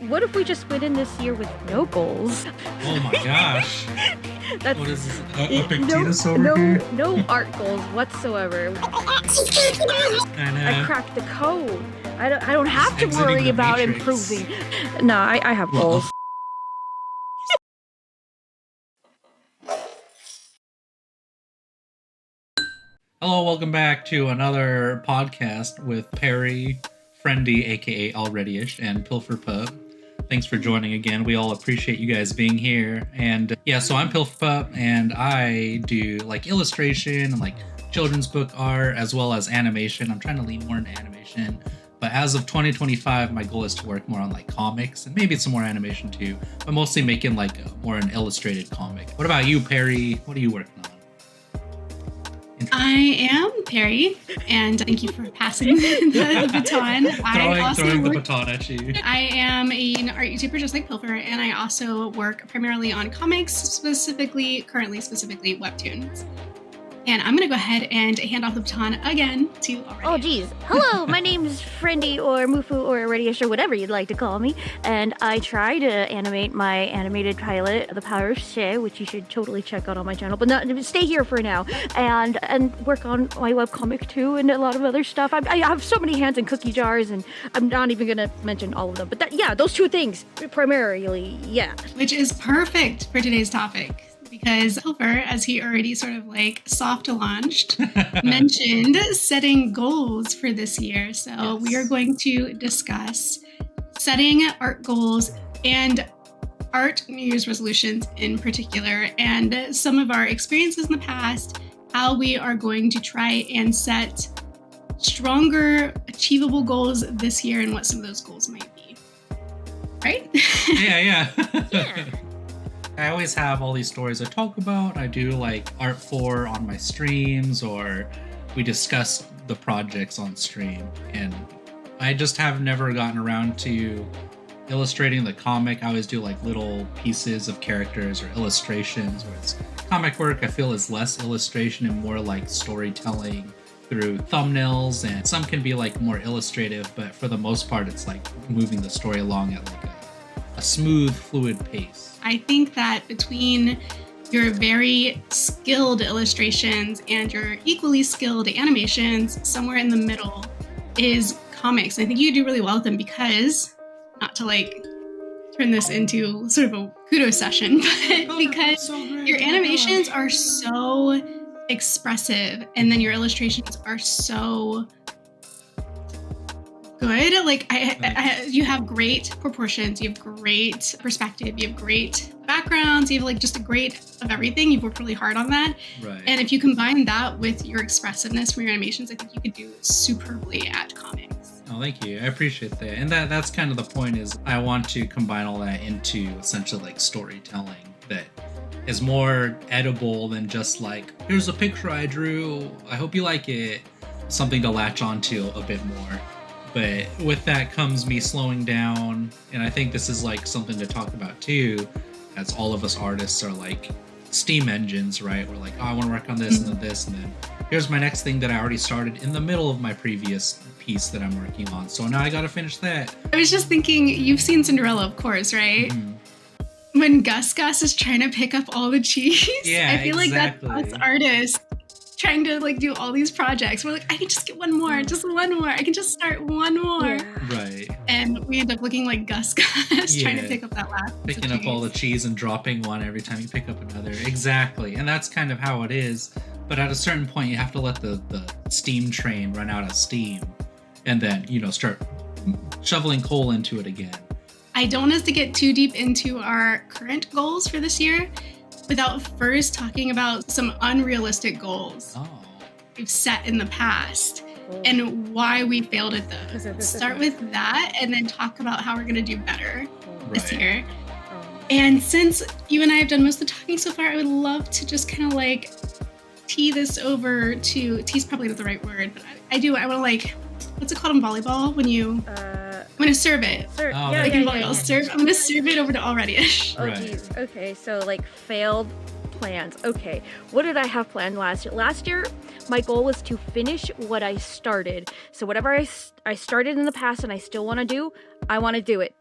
What if we just went in this year with no goals? Oh my gosh. That's What is this? A Epictetus over here? No art goals whatsoever. I know. I cracked the code. I don't have to exiting worry the about Matrix. improving. No, I have goals. Hello, welcome back to another podcast with Perry, Friendy, aka Already-ish, and Pilfer Pup. Thanks for joining again. We all appreciate you guys being here. And yeah, so I'm Pilfer Pup, and I do like illustration and like children's book art as well as animation. I'm trying to lean more into animation. But as of 2025, my goal is to work more on like comics and maybe some more animation too, but mostly making like more an illustrated comic. What about you, Perry? What are you working on? I am Perry, and thank you for passing the baton. Throwing the baton at you. I am an art YouTuber just like Pilfer, and I also work primarily on comics, currently specifically Webtoons. And I'm going to go ahead and hand off the baton again to Already. Oh, geez. Hello, my name is Friendy or Mufu or Already-ish or whatever you'd like to call me. And I try to animate my animated pilot, The Power of Shea, which you should totally check out on my channel. But stay here for now. And work on my webcomic too and a lot of other stuff. I have so many hands in cookie jars, and I'm not even going to mention all of them. But those two things, primarily, yeah. Which is perfect for today's topic. Because Pilfer, as he already sort of like soft launched, mentioned setting goals for this year. So yes. We are going to discuss setting art goals and art New Year's resolutions in particular, and some of our experiences in the past, how we are going to try and set stronger, achievable goals this year, and what some of those goals might be. Right? Yeah. I always have all these stories I talk about. I do like art for on my streams, or we discuss the projects on stream. And I just have never gotten around to illustrating the comic. I always do like little pieces of characters or illustrations, whereas comic work I feel is less illustration and more like storytelling through thumbnails, and some can be like more illustrative, but for the most part it's like moving the story along at like a smooth, fluid pace. I think that between your very skilled illustrations and your equally skilled animations, somewhere in the middle is comics. I think you do really well with them because, not to like turn this into sort of a kudos session, but because your animations are so expressive and then your illustrations are so good. Like you have great proportions, you have great perspective, you have great backgrounds, you have like just a great of everything. You've worked really hard on that. Right. And if you combine that with your expressiveness from your animations, I think you could do superbly at comics. Oh, thank you. I appreciate that. And that's kind of the point, is I want to combine all that into essentially like storytelling that is more edible than just like, here's a picture I drew, I hope you like it. Something to latch onto a bit more. But with that comes me slowing down, and I think this is like something to talk about too, as all of us artists are like steam engines, right? We're like, oh, I want to work on this and then this, and then here's my next thing that I already started in the middle of my previous piece that I'm working on. So now I got to finish that. I was just thinking, you've seen Cinderella, of course, right? Mm-hmm. When Gus is trying to pick up all the cheese, yeah, I feel exactly. Like that's us artists trying to like do all these projects. We're like, I can just get one more. I can just start one more. Yeah. Right. And we end up looking like Gus trying to pick up that last picking up all the cheese and dropping one every time you pick up another. Exactly. And that's kind of how it is. But at a certain point, you have to let the steam train run out of steam and then, start shoveling coal into it again. I don't want us to get too deep into our current goals for this year without first talking about some unrealistic goals we've set in the past and why we failed at those. Start with that and then talk about how we're going to do better this year. And since you and I have done most of the talking so far, I would love to just kind of like tee this over to, tee's probably not the right word, but I want to like, what's it called in volleyball when you... I'm going to serve it. Yeah. I'm going to serve it over to Already-ish. Oh, geez. Okay, so like failed plans. Okay, what did I have planned last year? Last year, my goal was to finish what I started. So whatever I started in the past and I still want to do, I want to do it.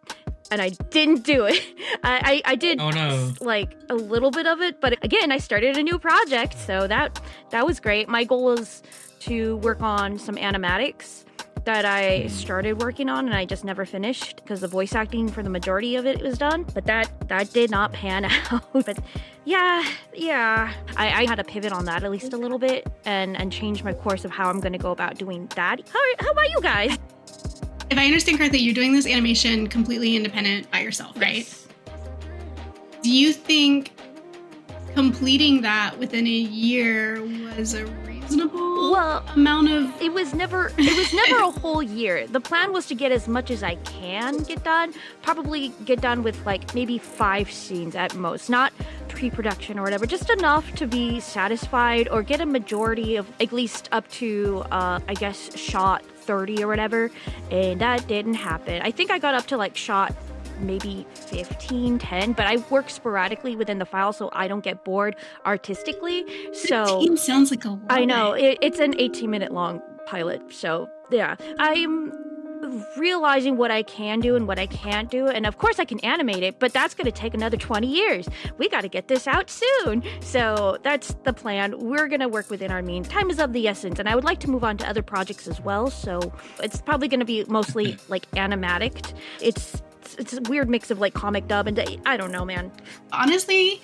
and I didn't do it. I did Oh no. like a little bit of it, but again, I started a new project, so that was great. My goal was to work on some animatics that I started working on and I just never finished because the voice acting for the majority of it was done, but that did not pan out. But yeah, I had to pivot on that at least a little bit and change my course of how I'm going to go about doing that. How about you guys? If I understand correctly, you're doing this animation completely independent by yourself, right? Yes. Do you think completing that within a year was a reasonable amount of... It was never a whole year. The plan was to get as much as I can get done. Probably get done with like maybe 5 scenes at most, not pre-production or whatever, just enough to be satisfied or get a majority of at least up to I guess shot 30 or whatever, and that didn't happen. I think I got up to like shot maybe 15, 10, but I work sporadically within the file so I don't get bored artistically. So 15 sounds like a lot. I know, it's an 18-minute long pilot, so yeah. I'm realizing what I can do and what I can't do, and of course I can animate it, but that's going to take another 20 years. We got to get this out soon. So that's the plan. We're going to work within our means. Time is of the essence, and I would like to move on to other projects as well, so it's probably going to be mostly like animatic. It's a weird mix of like comic dub and I don't know, man. Honestly,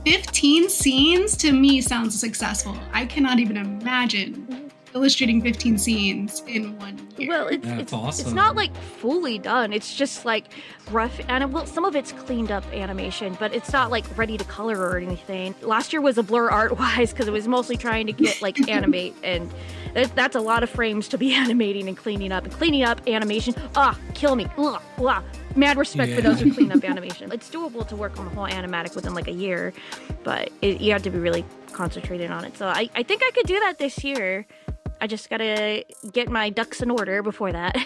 15 scenes to me sounds successful. I cannot even imagine illustrating 15 scenes in 1 year. Well, That's awesome. It's not like fully done. It's just like rough, and well, some of it's cleaned up animation, but it's not like ready to color or anything. Last year was a blur art-wise because it was mostly trying to get like animate, and that's a lot of frames to be animating and cleaning up. And cleaning up animation, kill me. Mad respect for those who clean up animation. It's doable to work on the whole animatic within like a year, but you have to be really concentrated on it. So I think I could do that this year. I just gotta get my ducks in order before that.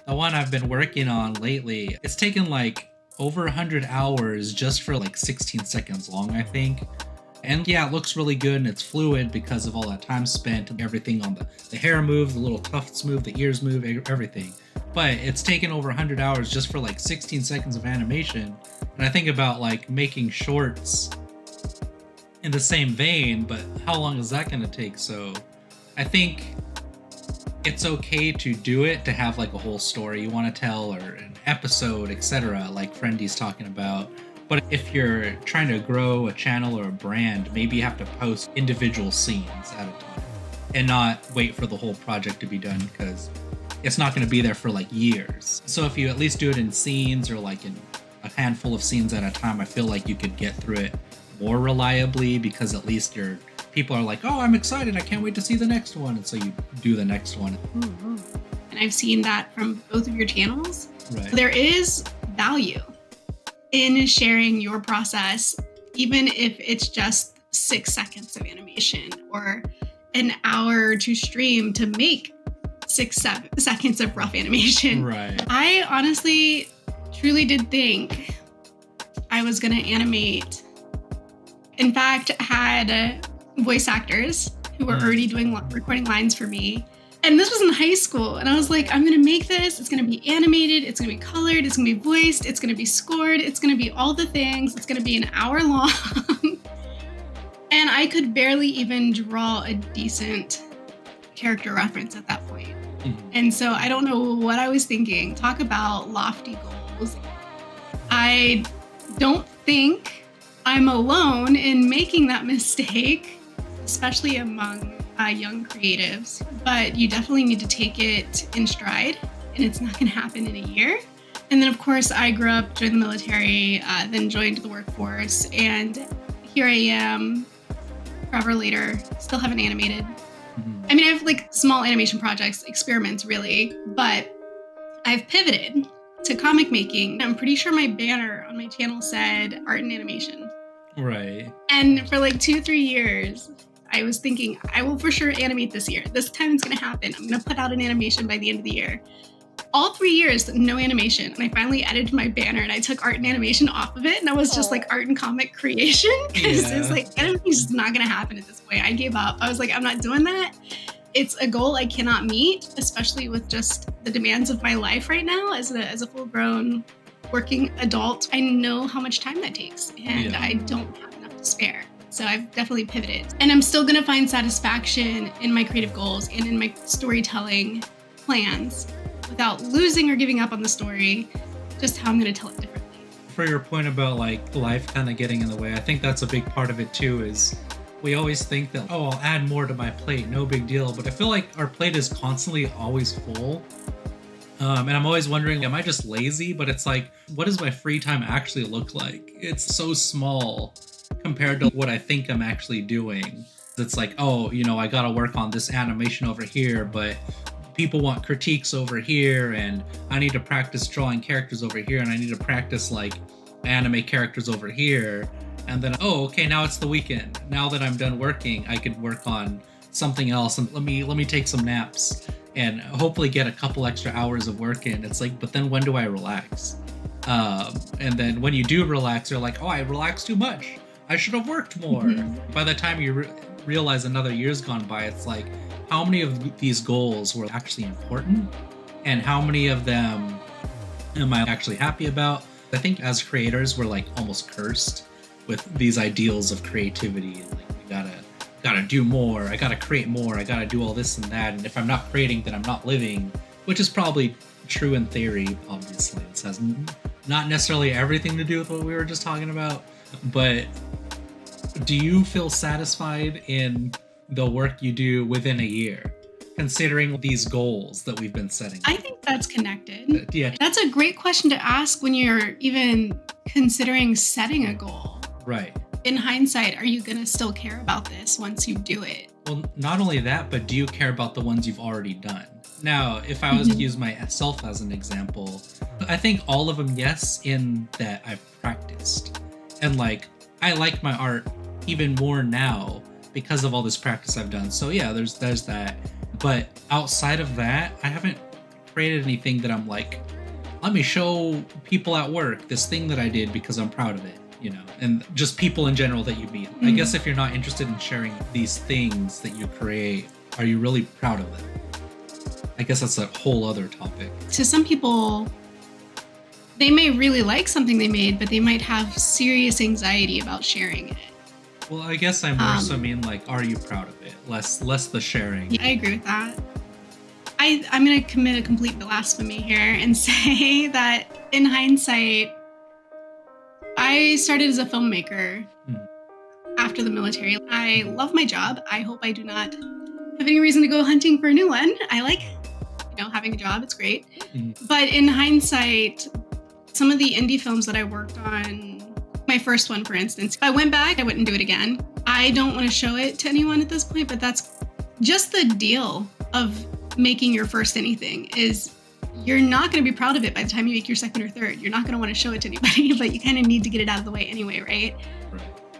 The one I've been working on lately, it's taken like over 100 hours just for like 16 seconds long, I think. And yeah, it looks really good and it's fluid because of all that time spent and everything on the hair moves, the little tufts move, the ears move, everything. But it's taken over 100 hours just for like 16 seconds of animation. And I think about like making shorts in the same vein, but how long is that going to take? So I think it's okay to do it, to have like a whole story you want to tell or an episode, etc., like Friendy's talking about. But if you're trying to grow a channel or a brand, maybe you have to post individual scenes at a time and not wait for the whole project to be done because it's not going to be there for like years. So if you at least do it in scenes or like in a handful of scenes at a time, I feel like you could get through it more reliably because at least your people are like, oh, I'm excited, I can't wait to see the next one. And so you do the next one. Mm-hmm. And I've seen that from both of your channels. Right. There is value in sharing your process, even if it's just 6 seconds of animation or an hour to stream to make 7 seconds of rough animation. Right. I honestly truly did think I was going to animate. In fact, had voice actors who were already doing recording lines for me. And this was in high school. And I was like, I'm going to make this. It's going to be animated. It's going to be colored. It's going to be voiced. It's going to be scored. It's going to be all the things. It's going to be an hour long. And I could barely even draw a decent character reference at that point. Mm-hmm. And so I don't know what I was thinking. Talk about lofty goals. I don't think I'm alone in making that mistake, especially among young creatives, but you definitely need to take it in stride, and it's not going to happen in a year. And then, of course, I grew up, joined the military, then joined the workforce, and here I am, forever later, still haven't animated. Mm-hmm. I mean, I have like small animation projects, experiments really, but I've pivoted to comic making. I'm pretty sure my banner on my channel said art and animation. Right. And for like 2-3 years, I was thinking, I will for sure animate this year. This time it's going to happen. I'm going to put out an animation by the end of the year. All 3 years, no animation. And I finally edited my banner and I took art and animation off of it. And I was just like art and comic creation because it's like animation is not going to happen at this point. I gave up. I was like, I'm not doing that. It's a goal I cannot meet, especially with just the demands of my life right now as a full-grown working adult, I know how much time that takes, and I don't have enough to spare. So I've definitely pivoted. And I'm still going to find satisfaction in my creative goals and in my storytelling plans without losing or giving up on the story, just how I'm going to tell it differently. For your point about like life kind of getting in the way, I think that's a big part of it too, is we always think that, oh, I'll add more to my plate, no big deal. But I feel like our plate is constantly always full. And I'm always wondering, am I just lazy? But it's like, what does my free time actually look like? It's so small compared to what I think I'm actually doing. It's like, oh, you know, I gotta work on this animation over here, but people want critiques over here, and I need to practice drawing characters over here, and I need to practice like anime characters over here. And then, oh, okay, now it's the weekend. Now that I'm done working, I could work on something else, and let me take some naps and hopefully get a couple extra hours of work in. It's like, but then when do I relax? And then when you do relax, you're like, oh, I relaxed too much. I should have worked more. Mm-hmm. By the time you realize another year's gone by, it's like, how many of these goals were actually important? And how many of them am I actually happy about? I think as creators, we're like almost cursed with these ideals of creativity. Like, we gotta do more. I gotta create more. I gotta do all this and that. And if I'm not creating, then I'm not living, which is probably true in theory, obviously. It has not necessarily everything to do with what we were just talking about. But do you feel satisfied in the work you do within a year, considering these goals that we've been setting? I think that's connected. Yeah. That's a great question to ask when you're even considering setting a goal. Right. In hindsight, are you going to still care about this once you do it? Well, not only that, but do you care about the ones you've already done? Now, if I was to use myself as an example, I think all of them, yes, in that I've practiced. And like, I like my art even more now because of all this practice I've done. So yeah, there's that. But outside of that, I haven't created anything that I'm like, let me show people at work this thing that I did because I'm proud of it, you know, and just people in general that you meet. Mm-hmm. I guess if you're not interested in sharing these things that you create, are you really proud of them? I guess that's a whole other topic. To some people, they may really like something they made, but they might have serious anxiety about sharing it. Well, I guess I more so mean like, are you proud of it? Less the sharing. I agree with that. I'm going to commit a complete blasphemy here and say that in hindsight, I started as a filmmaker after the military. I love my job. I hope I do not have any reason to go hunting for a new one. I like, having a job. It's great. Mm-hmm. But in hindsight, some of the indie films that I worked on, my first one, for instance, if I went back, I wouldn't do it again. I don't want to show it to anyone at this point, but that's just the deal of making your first anything is you're not going to be proud of it by the time you make your second or third. You're not going to want to show it to anybody, but you kind of need to get it out of the way anyway, right?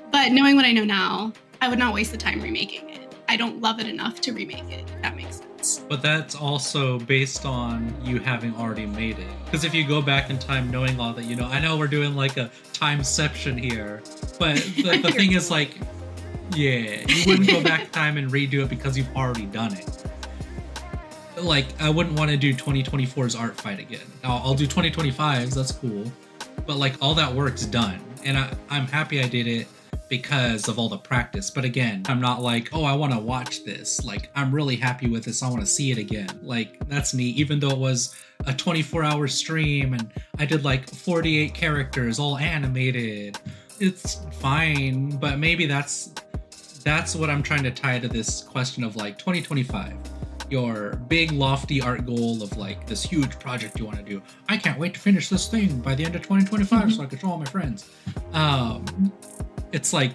But knowing what I know now, I would not waste the time remaking it. I don't love it enough to remake it, if that makes sense. But that's also based on you having already made it. Because if you go back in time knowing all that, I know we're doing like a timeception here, but the thing is like, yeah, you wouldn't go back in time and redo it because you've already done it. Like, I wouldn't want to do 2024's art fight again. I'll do 2025's, that's cool. But like, all that work's done. And I'm happy I did it because of all the practice. But again, I'm not like, oh, I want to watch this. Like, I'm really happy with this. I want to see it again. Like, that's neat. Even though it was a 24-hour stream and I did like 48 characters, all animated. It's fine. But maybe that's what I'm trying to tie to this question of like 2025. Your big lofty art goal of like this huge project you want to do. I can't wait to finish this thing by the end of 2025 so I can show all my friends. It's like,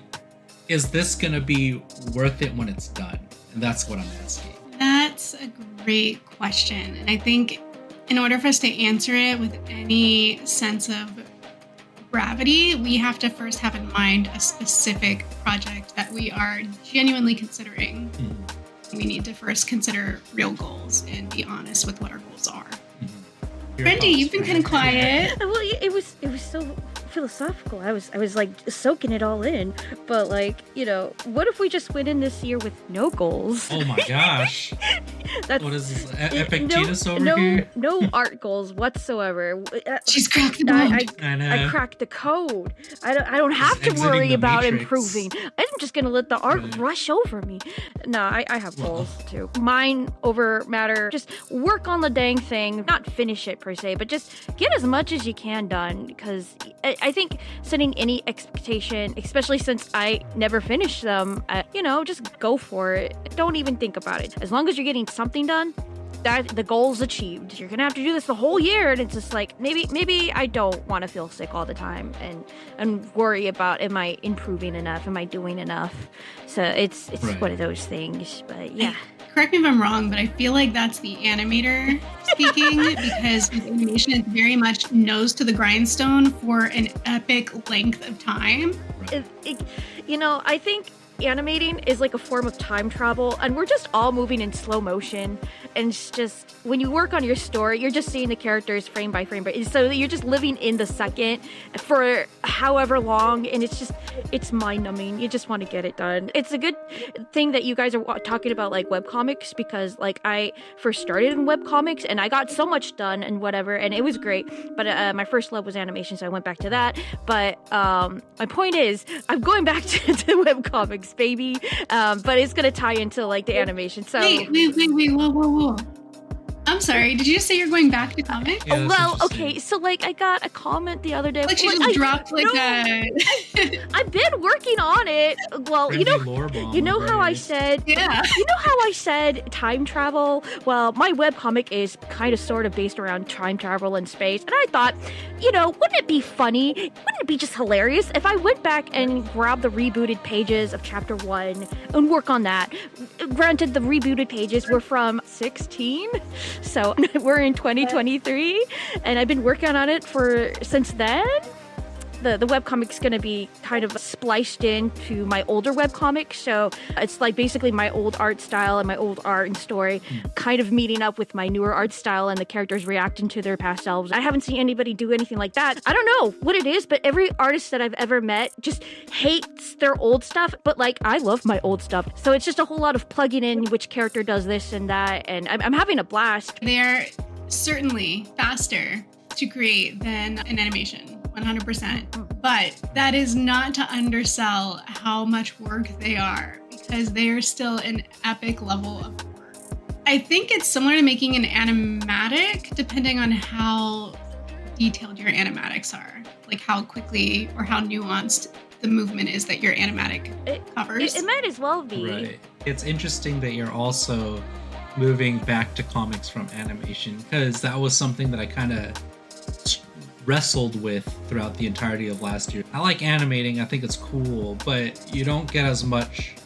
is this gonna be worth it when it's done? And that's what I'm asking. That's a great question. And I think in order for us to answer it with any sense of gravity, we have to first have in mind a specific project that we are genuinely considering. Mm-hmm. We need to first consider real goals and be honest with what our goals are. Mm-hmm. Brandy, you've been kind of quiet. Well, it was so philosophical. I was like soaking it all in. But like, what if we just went in this year with no goals? Oh my gosh. What is this? Epictetus over here? No art goals whatsoever. She's cracked the code. I know. I cracked the code. I don't have to worry about improving. I'm just gonna let the art rush over me. No, I have goals too. Mind over matter. Just work on the dang thing. Not finish it per se, but just get as much as you can done. Because I think setting any expectation, especially since I never finished them, just go for it. Don't even think about it. As long as you're getting something done, that the goal's achieved. You're gonna have to do this the whole year, and it's just like maybe I don't want to feel sick all the time and worry about, am I improving enough? Am I doing enough? So it's one of those things. But yeah. Correct me if I'm wrong, but I feel like that's the animator speaking, because with animation, it's very much nose to the grindstone for an epic length of time. I think animating is like a form of time travel, and we're just all moving in slow motion, and it's just when you work on your story, you're just seeing the characters frame by frame, so you're just living in the second for however long, and it's mind-numbing. You just want to get it done. It's a good thing that you guys are talking about like webcomics, because like I first started in webcomics and I got so much done and whatever, and it was great, but my first love was animation, so I went back to that. But my point is, I'm going back to webcomics, baby, but it's gonna tie into like the animation. So wait, whoa. I'm sorry, did you just say you're going back to comics? Yeah, well, okay, so like I got a comment the other day. Like she just dropped like that. I've been working on it. Well, how I said, how I said time travel? Well, my webcomic is kind of sort of based around time travel in space. And I thought, wouldn't it be funny? Wouldn't it be just hilarious if I went back and grabbed the rebooted pages of chapter 1 and work on that? Granted, the rebooted pages were from 16. So we're in 2023, and I've been working on it since then. The webcomic's going to be kind of spliced into my older webcomic, so it's like basically my old art style and my old art and story kind of meeting up with my newer art style, and the characters reacting to their past selves. I haven't seen anybody do anything like that. I don't know what it is, but every artist that I've ever met just hates their old stuff, but like I love my old stuff. So it's just a whole lot of plugging in which character does this and that, and I'm having a blast. They're certainly faster to create than an animation. 100%. But that is not to undersell how much work they are, because they are still an epic level of work. I think it's similar to making an animatic, depending on how detailed your animatics are, like how quickly or how nuanced the movement is that your animatic covers. It might as well be. Right. It's interesting that you're also moving back to comics from animation, because that was something that I kind of wrestled with throughout the entirety of last year. I like animating, I think it's cool, but you don't get as much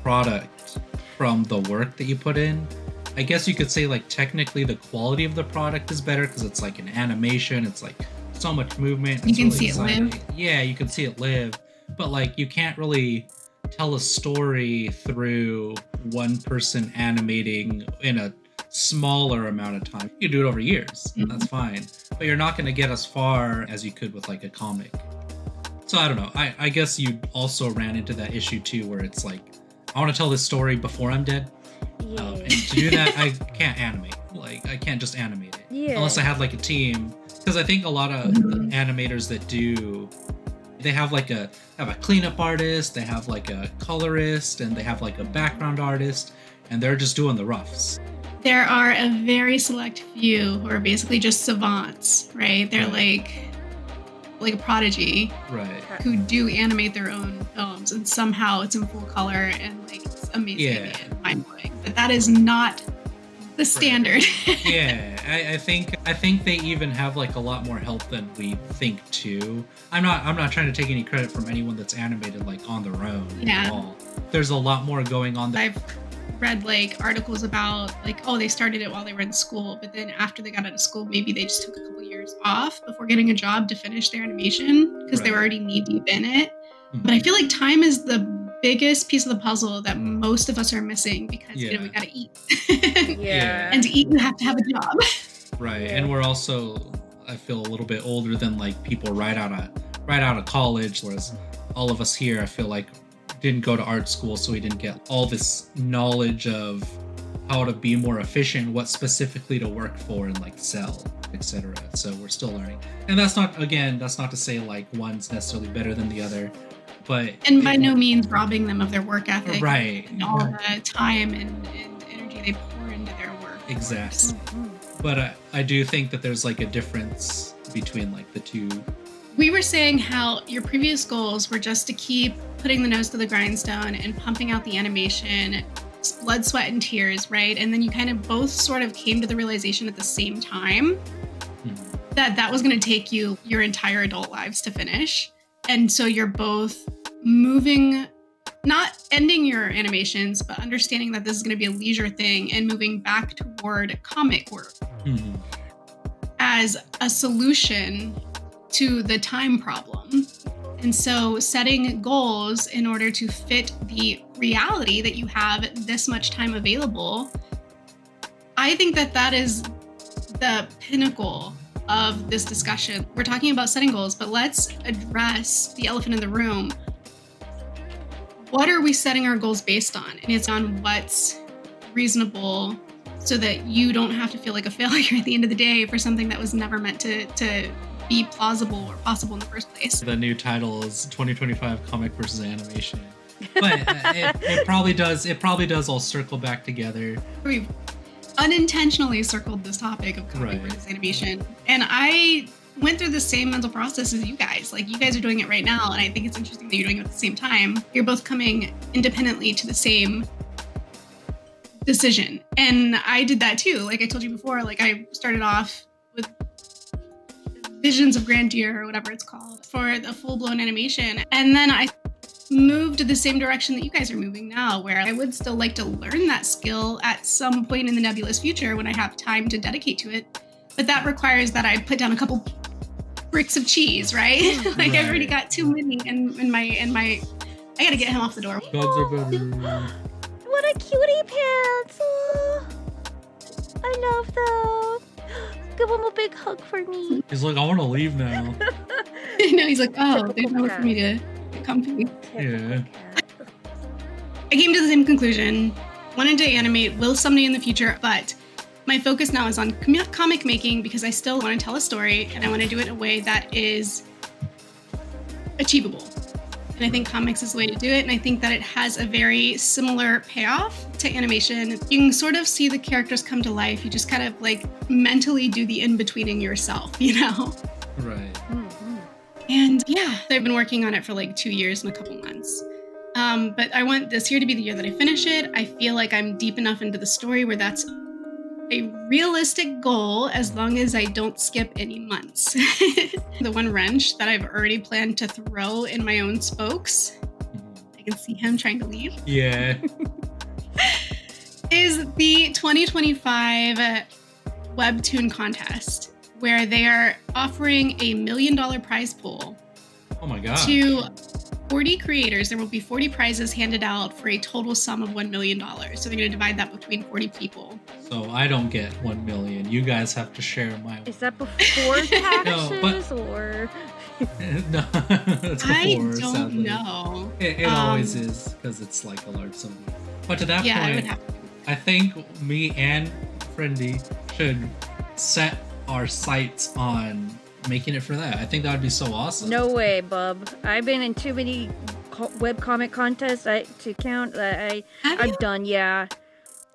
product from the work that you put in. I guess you could say like technically the quality of the product is better because it's like an animation, it's like so much movement. You can see it live. Yeah, you can see it live, but like you can't really tell a story through one person animating in a smaller amount of time. You can do it over years, and that's fine, but you're not going to get as far as you could with like a comic. So I don't know, I guess you also ran into that issue too, where it's like, I want to tell this story before I'm dead. And to do that, I can't animate. Like, I can't just animate it unless I had like a team, because I think a lot of animators that do, they have like a cleanup artist, they have like a colorist, and they have like a background artist, and they're just doing the roughs. There are a very select few who are basically just savants, right? They're like a prodigy, right? Who do animate their own films, and somehow it's in full color and like it's amazing and mind-blowing. But that is not the standard. Yeah, I think they even have like a lot more help than we think too. I'm not trying to take any credit from anyone that's animated like on their own at all. There's a lot more going on. I've read like articles about like, oh, they started it while they were in school, but then after they got out of school, maybe they just took a couple years off before getting a job to finish their animation because they were already knee deep in it. But I feel like time is the biggest piece of the puzzle that most of us are missing, because you know, we gotta eat. And to eat, you have to have a job. Right. And we're also, I feel, a little bit older than like people right out right out of college, whereas all of us here, I feel like, didn't go to art school, so we didn't get all this knowledge of how to be more efficient, what specifically to work for and like sell, etc. So we're still learning. And that's not to say like one's necessarily better than the other, but by no means robbing them of their work ethic, right? And all the time and energy they pour into their work. Exactly. But I do think that there's like a difference between like the two. We were saying how your previous goals were just to keep putting the nose to the grindstone and pumping out the animation, blood, sweat, and tears, right? And then you kind of both sort of came to the realization at the same time that was going to take you your entire adult lives to finish. And so you're both moving, not ending your animations, but understanding that this is going to be a leisure thing and moving back toward comic work as a solution to the time problem. And so setting goals in order to fit the reality that you have this much time available, I think that is the pinnacle of this discussion. We're talking about setting goals, but let's address the elephant in the room. What are we setting our goals based on? And it's on what's reasonable so that you don't have to feel like a failure at the end of the day for something that was never meant to be plausible or possible in the first place. The new title is 2025 Comic versus Animation. But it probably does all circle back together. We've unintentionally circled this topic of comic versus animation. And I went through the same mental process as you guys. Like, you guys are doing it right now, and I think it's interesting that you're doing it at the same time. You're both coming independently to the same decision. And I did that too. Like I told you before, like I started off with Visions of Grandeur or whatever it's called for the full-blown animation. And then I moved to the same direction that you guys are moving now, where I would still like to learn that skill at some point in the nebulous future when I have time to dedicate to it. But that requires that I put down a couple bricks of cheese, right? Like I've already got too many in my I gotta get him off the door. Dogs are better. What a cutie pants. Oh, I love them. Give him a big hug for me. He's like, I want to leave now. No, he's like, oh, there's nowhere for me to get comfy. Yeah. I came to the same conclusion. Wanted to animate, will someday in the future, but my focus now is on comic making because I still want to tell a story and I want to do it in a way that is achievable. And I think comics is the way to do it. And I think that it has a very similar payoff to animation. You can sort of see the characters come to life. You just kind of like mentally do the in-betweening yourself, you know? Right. Mm-hmm. And yeah, I've been working on it for like 2 years and a couple months. But I want this year to be the year that I finish it. I feel like I'm deep enough into the story where that's a realistic goal as long as I don't skip any months. The one wrench that I've already planned to throw in my own spokes, I can see him trying to leave. Yeah. Is the 2025 Webtoon contest, where they are offering a $1 million prize pool. Oh my god. To 40 creators. There will be 40 prizes handed out for a total sum of $1 million. So they're going to divide that between 40 people. So I don't get 1 million. You guys have to share my. Is that before taxes or? No, it's before. I don't sadly. know. It always is because it's like a large sum. But to that yeah, point, I would have to. I think me and Friendy should set our sights on making it for that. I think that would be so awesome. No way, bub. I've been in too many webcomic contests to count that I'm done. Yeah,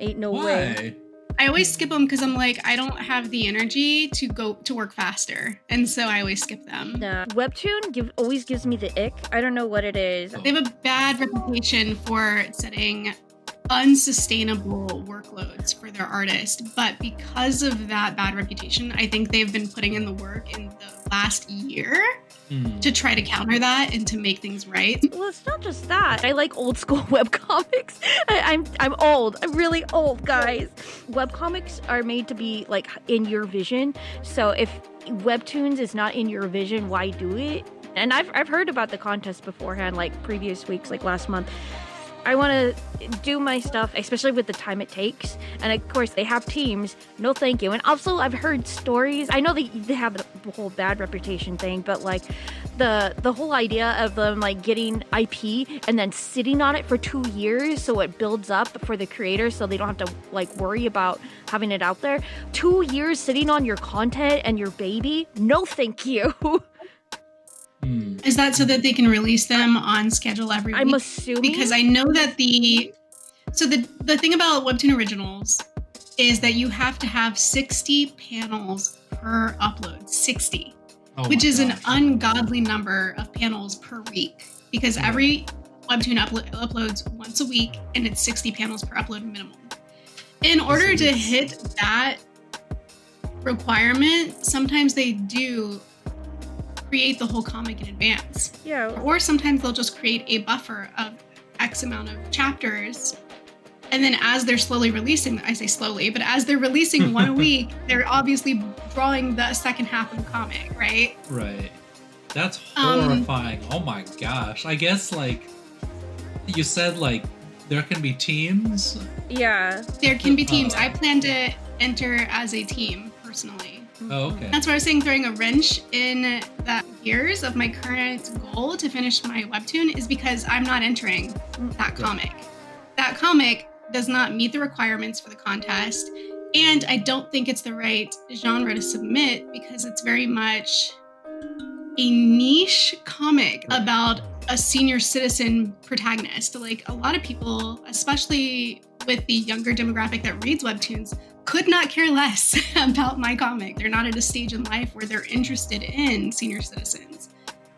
ain't no way. I always skip them because I'm like, I don't have the energy to go to work faster, and so I always skip them. Webtoon always gives me the ick. I don't know what it is. They have a bad reputation for setting unsustainable workloads for their artists, but because of that bad reputation, I think they've been putting in the work in the last year to try to counter that and to make things right. Well, it's not just that. I like old school webcomics. I'm old. I'm really old, guys. Webcomics are made to be like in your vision. So if Webtoons is not in your vision, why do it? And I've heard about the contest beforehand, like previous weeks, like last month. I want to do my stuff, especially with the time it takes. And of course, they have teams. No, thank you. And also, I've heard stories. I know they have the whole bad reputation thing, but like the whole idea of them like getting IP and then sitting on it for 2 years so it builds up for the creators, so they don't have to like worry about having it out there. 2 years sitting on your content and your baby? No, thank you. Is that so that they can release them on schedule every week? I'm assuming. Because I know that the thing about Webtoon Originals is that you have to have 60 panels per upload. 60. Which is an ungodly number of panels per week. Because every Webtoon uploads once a week, and it's 60 panels per upload minimum. In order to hit that requirement, sometimes they do create the whole comic in advance. Yeah. Or sometimes they'll just create a buffer of X amount of chapters. And then as they're slowly releasing, I say slowly, but as they're releasing one a week, they're obviously drawing the second half of the comic, right? Right. That's horrifying. Oh my gosh. I guess like you said, like there can be teams. Yeah. There can be teams. I plan to enter as a team personally. Oh, okay. That's why I was saying throwing a wrench in the gears of my current goal to finish my webtoon is because I'm not entering that comic. That comic does not meet the requirements for the contest, and I don't think it's the right genre to submit because it's very much a niche comic about a senior citizen protagonist. Like a lot of people, especially with the younger demographic that reads webtoons, could not care less about my comic. They're not at a stage in life where they're interested in senior citizens.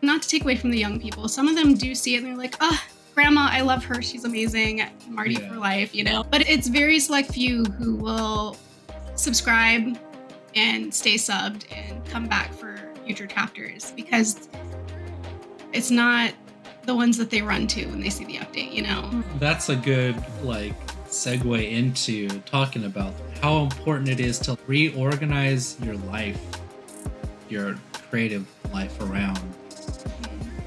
Not to take away from the young people, some of them do see it and they're like, oh, grandma, I love her, she's amazing, Marty for life, you know? But it's very select few who will subscribe and stay subbed and come back for future chapters because it's not the ones that they run to when they see the update, you know? That's a good, like, segue into talking about how important it is to reorganize your life, your creative life around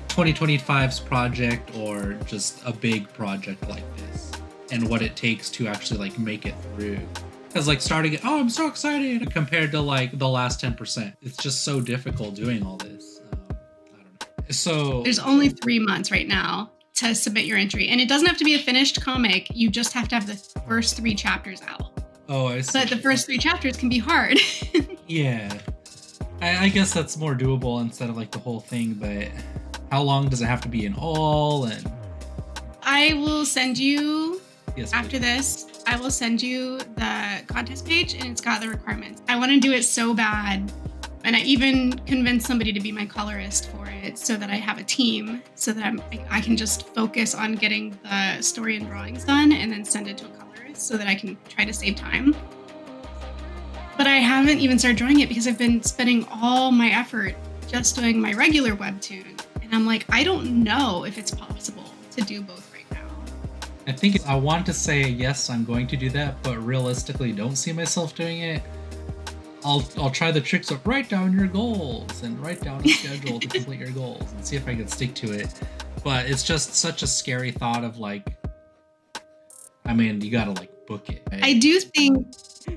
2025's project or just a big project like this and what it takes to actually like make it through. Because like starting it, oh, I'm so excited compared to like the last 10%. It's just so difficult doing all this. I don't know. So there's only 3 months right now to submit your entry. And it doesn't have to be a finished comic. You just have to have the first 3 chapters out. Oh, I see. But the first 3 chapters can be hard. Yeah. I guess that's more doable instead of like the whole thing, but how long does it have to be in all? And I will send you, yes, after this, I will send you the contest page and it's got the requirements. I want to do it so bad. And I even convinced somebody to be my colorist for it so that I have a team so that I can just focus on getting the story and drawings done and then send it to a colorist so that I can try to save time. But I haven't even started drawing it because I've been spending all my effort just doing my regular webtoon. And I'm like, I don't know if it's possible to do both right now. I think I want to say, yes, I'm going to do that, but realistically don't see myself doing it. I'll try the tricks of write down your goals and write down a schedule to complete your goals and see if I can stick to it. But it's just such a scary thought of like, I mean, you gotta like book it. Right? I do think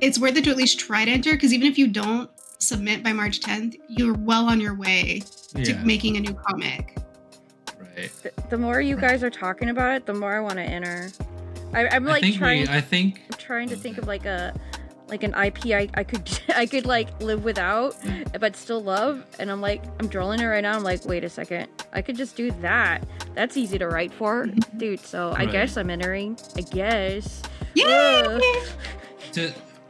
it's worth it to at least try to enter because even if you don't submit by March 10th, you're well on your way to making a new comic. Right. The more you guys are talking about it, the more I want to enter. I'm trying to think of like an IP I could like live without but still love, and I'm drawing it right now. I'm like, wait a second, I could just do that. That's easy to write for, dude. So I guess I'm entering. I guess. Yay!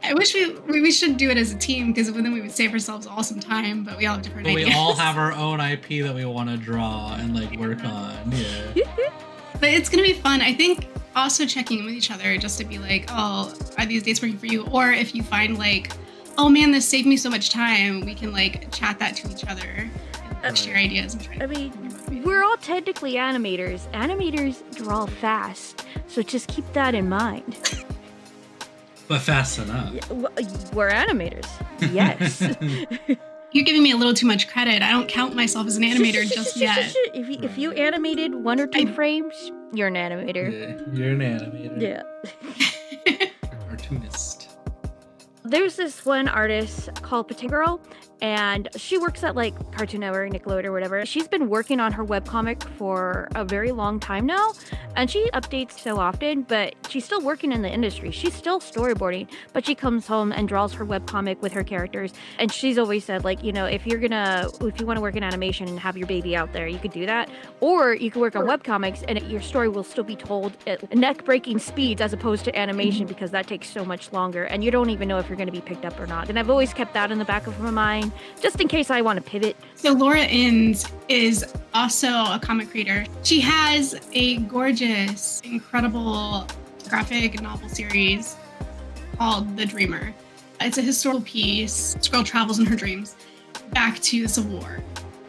I wish we should do it as a team because then we would save ourselves all some time, but we all have different ideas. We all have our own IP that we want to draw and like work on. Yeah. But it's gonna be fun. I think also checking in with each other just to be like, oh, are these dates working for you? Or if you find like, oh man, this saved me so much time, we can like chat that to each other and share ideas and try to. I mean, we're all technically animators. Animators draw fast, so just keep that in mind. But fast enough. Yeah, we're animators. Yes. You're giving me a little too much credit. I don't count myself as an animator just yet. If you animated 1 or 2 frames, you're an animator. Yeah, you're an animator. Yeah. Cartoonist. There's this one artist called Potato Girl, and she works at like Cartoon Network, Nickelodeon, or whatever. She's been working on her webcomic for a very long time now, and she updates so often, but she's still working in the industry. She's still storyboarding, but she comes home and draws her webcomic with her characters. And she's always said, like, you know, if you want to work in animation and have your baby out there, you could do that. Or you could work on webcomics and your story will still be told at neck-breaking speeds as opposed to animation, because that takes so much longer and you don't even know if you're going to be picked up or not. And I've always kept that in the back of my mind, just in case I want to pivot. So Laura Inns is also a comic creator. She has a gorgeous, incredible graphic novel series called The Dreamer. It's a historical piece. This girl travels in her dreams back to the Civil War.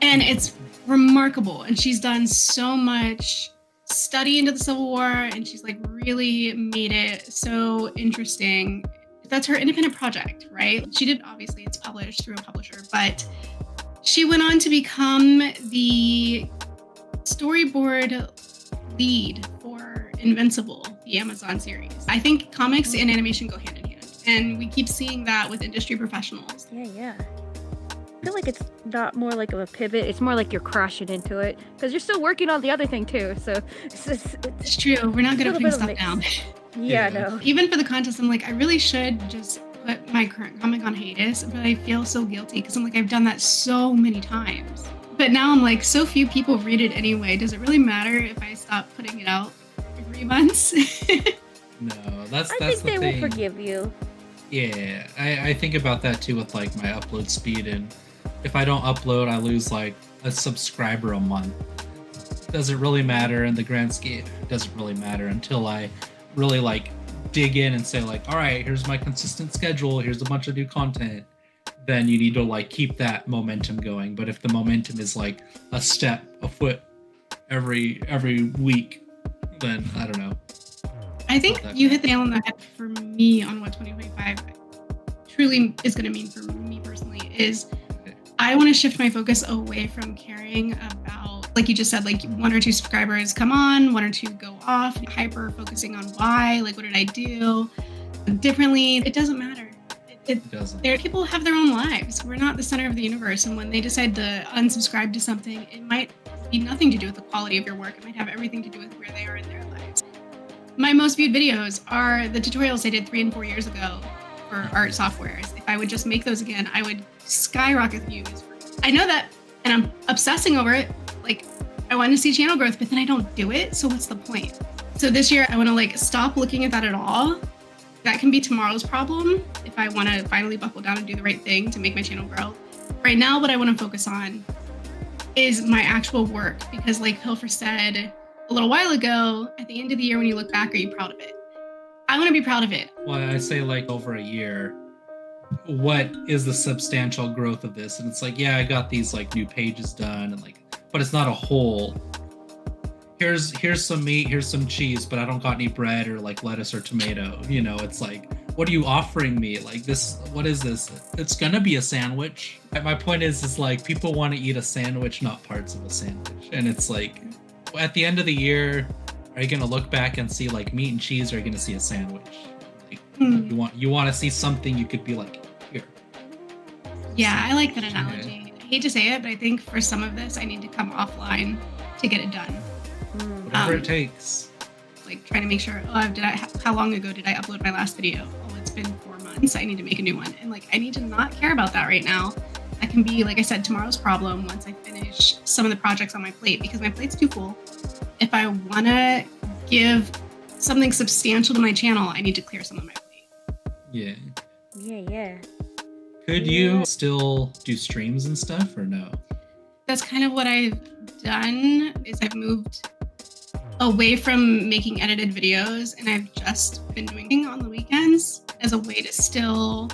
And it's remarkable. And she's done so much study into the Civil War, and she's like really made it so interesting. That's her independent project, right? She did, obviously it's published through a publisher, but she went on to become the storyboard lead for Invincible, the Amazon series. I think comics and animation go hand in hand, and we keep seeing that with industry professionals. Yeah. I feel like it's not more like a pivot, it's more like you're crashing into it, because you're still working on the other thing too, so it's true. We're not good at putting stuff down. Yeah, no. Even for the contest, I'm like, I really should just put my current comic on hiatus, but I feel so guilty because I'm like, I've done that so many times. But now I'm like, so few people read it anyway. Does it really matter if I stop putting it out every 3 months? No, that's I the think thing. they will forgive you. Yeah, I think about that too with like my upload speed, and if I don't upload, I lose like a subscriber a month. Does it really matter in the grand scheme? It doesn't really matter until I really like dig in and say like, all right, here's my consistent schedule, here's a bunch of new content. Then you need to like keep that momentum going. But if the momentum is like a foot every week, then I don't know. I think you hit the nail on the head for me on what 2025 truly is going to mean for me personally is I want to shift my focus away from caring about, like you just said, like 1 or 2 subscribers come on, 1 or 2 go off, hyper focusing on why, like what did I do differently? It doesn't matter. It doesn't. People have their own lives. We're not the center of the universe. And when they decide to unsubscribe to something, it might be nothing to do with the quality of your work. It might have everything to do with where they are in their lives. My most viewed videos are the tutorials I did 3 and 4 years ago for art softwares. If I would just make those again, I would skyrocket views. I know that, and I'm obsessing over it. Like, I want to see channel growth, but then I don't do it. So what's the point? So this year, I want to like stop looking at that at all. That can be tomorrow's problem if I want to finally buckle down and do the right thing to make my channel grow. Right now, what I want to focus on is my actual work, because like Pilfer said a little while ago, at the end of the year, when you look back, are you proud of it? I want to be proud of it. Well, I say like over a year, what is the substantial growth of this? And it's like, yeah, I got these like new pages done, and like, but it's not a whole. Here's some meat, here's some cheese, but I don't got any bread or like lettuce or tomato. You know, it's like, what are you offering me? Like this, what is this? It's gonna be a sandwich. My point is like people want to eat a sandwich, not parts of a sandwich. And it's like, at the end of the year, are you gonna look back and see like meat and cheese, or are you gonna see a sandwich? Like, you want to see something you could be like, here. Yeah, I like that analogy. Yeah. I hate to say it, but I think for some of this, I need to come offline to get it done. Whatever it takes. Like trying to make sure, how long ago did I upload my last video? Oh, it's been 4 months. I need to make a new one. And like, I need to not care about that right now. That can be, like I said, tomorrow's problem once I finish some of the projects on my plate, because my plate's too full. If I want to give something substantial to my channel, I need to clear some of my plate. Yeah. Yeah. Could you still do streams and stuff, or no? That's kind of what I've done, is I've moved away from making edited videos, and I've just been doing it on the weekends as a way to still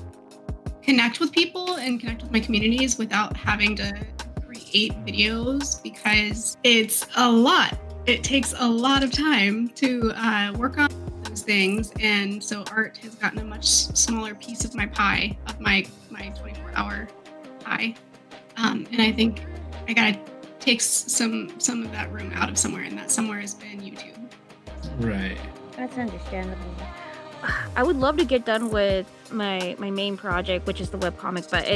connect with people and connect with my communities without having to create videos, because it's a lot. It takes a lot of time to work on those things, and so art has gotten a much smaller piece of my pie, of my 24-hour pie. And I think I gotta take some of that room out of somewhere, and that somewhere has been YouTube. Right. That's understandable. I would love to get done with my main project, which is the webcomic, but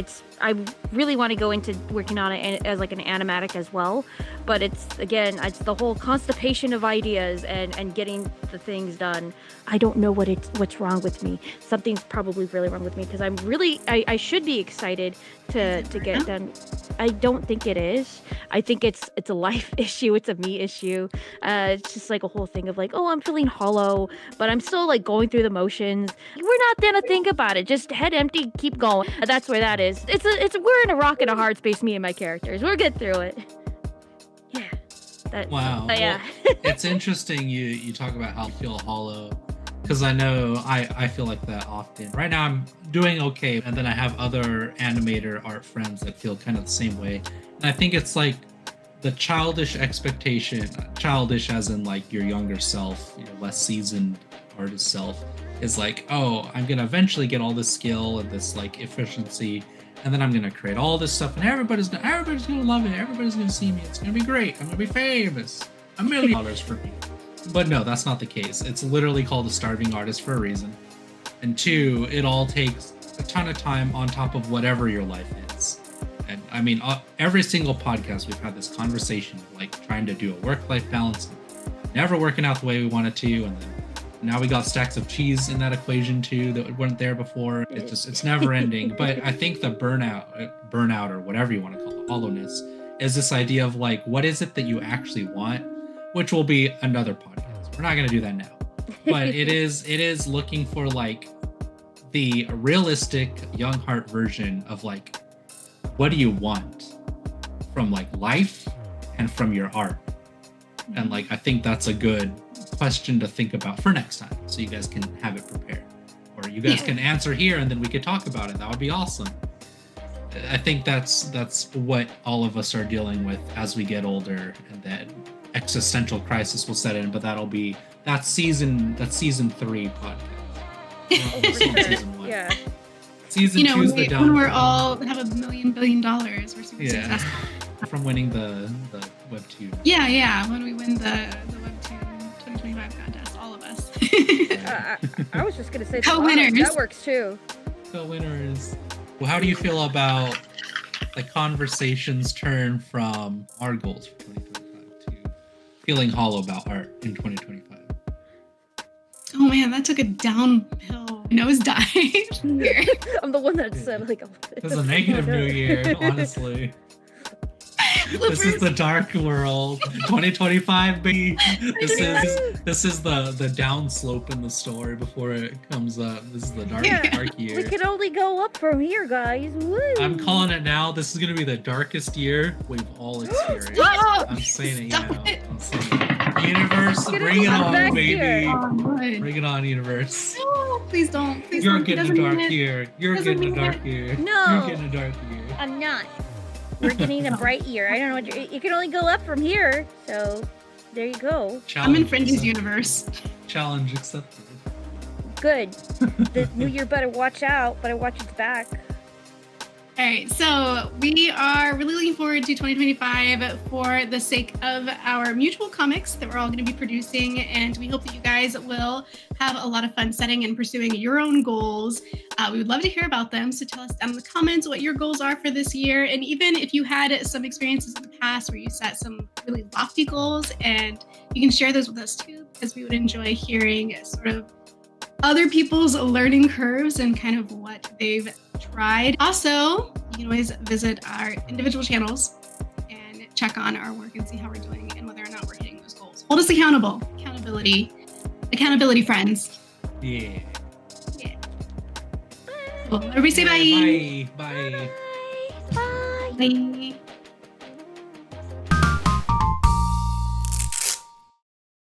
I really want to go into working on it as like an animatic as well. But it's the whole constipation of ideas and getting the things done. I don't know what's wrong with me. Something's probably really wrong with me because I should be excited to get done. I don't think it is. I think it's a life issue. It's a me issue. It's just like a whole thing of like, oh, I'm feeling hollow, but I'm still like going through the motions. We're not gonna think about it. Just head empty, keep going. That's where that is. We're in a rock and a hard space. Me and my characters. We'll get through it. Yeah. Wow. Yeah. Well, it's interesting you talk about how you feel hollow. Because I know I feel like that often. Right now I'm doing okay, and then I have other animator art friends that feel kind of the same way. And I think it's like the childish expectation, childish as in like your younger self, your less seasoned artist self, is like, oh, I'm gonna eventually get all this skill and this like efficiency, and then I'm gonna create all this stuff, and everybody's gonna love it. Everybody's gonna see me. It's gonna be great. I'm gonna be famous. $1 million for me. But no, that's not the case. It's literally called a starving artist for a reason. And 2, it all takes a ton of time on top of whatever your life is. And I mean, every single podcast we've had this conversation of like trying to do a work-life balance, never working out the way we wanted to, and then now we got stacks of cheese in that equation too that weren't there before. It's never ending. But I think the burnout or whatever you want to call it, hollowness, is this idea of like, what is it that you actually want? Which will be another podcast. We're not going to do that now. But it is looking for like the realistic young heart version of like, what do you want from like life and from your art? And like, I think that's a good question to think about for next time, so you guys can have it prepared. Or you guys can answer here and then we could talk about it. That would be awesome. I think that's what all of us are dealing with as we get older, and that existential crisis will set in, but that's season 3 podcast. Season 1. Yeah. Season 2 is the down. When we're all have $1 billion, we're super successful. From winning the Webtoon. Yeah. When we win the Webtoon 2025 contest, all of us. I was just gonna say Co-winners. that works too. Co-winners. Well, how do you feel about the conversations turn from our goals for 2025 to feeling hollow about art in 2025? Oh man, that took a downhill nosedive. I'm the one that said like, it's a negative new year, honestly. This is the dark world. 2025, baby. This is the down slope in the story before it comes up. This is the dark year. We can only go up from here, guys. Woo. I'm calling it now. This is gonna be the darkest year we've all experienced. I'm saying it now. I'm saying it. Universe, bring it on, baby. Bring it on, universe. No, please don't. Please You're don't. getting a dark year. You're getting a dark year. No. You're getting a dark year. I'm not. We're getting a bright year. I don't know what you can only go up from here. So there you go. I'm in Fringe's universe. Challenge accepted. Good. The new year better watch out. Better watch its back. All right, so we are really looking forward to 2025 for the sake of our mutual comics that we're all going to be producing, and we hope that you guys will have a lot of fun setting and pursuing your own goals. We would love to hear about them, so tell us down in the comments what your goals are for this year, and even if you had some experiences in the past where you set some really lofty goals, and you can share those with us too, because we would enjoy hearing sort of other people's learning curves and kind of what they've tried. Also, you can always visit our individual channels and check on our work and see how we're doing and whether or not we're hitting those goals. Hold us accountable. Accountability friends. Yeah. Cool. Everybody say bye. Bye. Bye. Bye.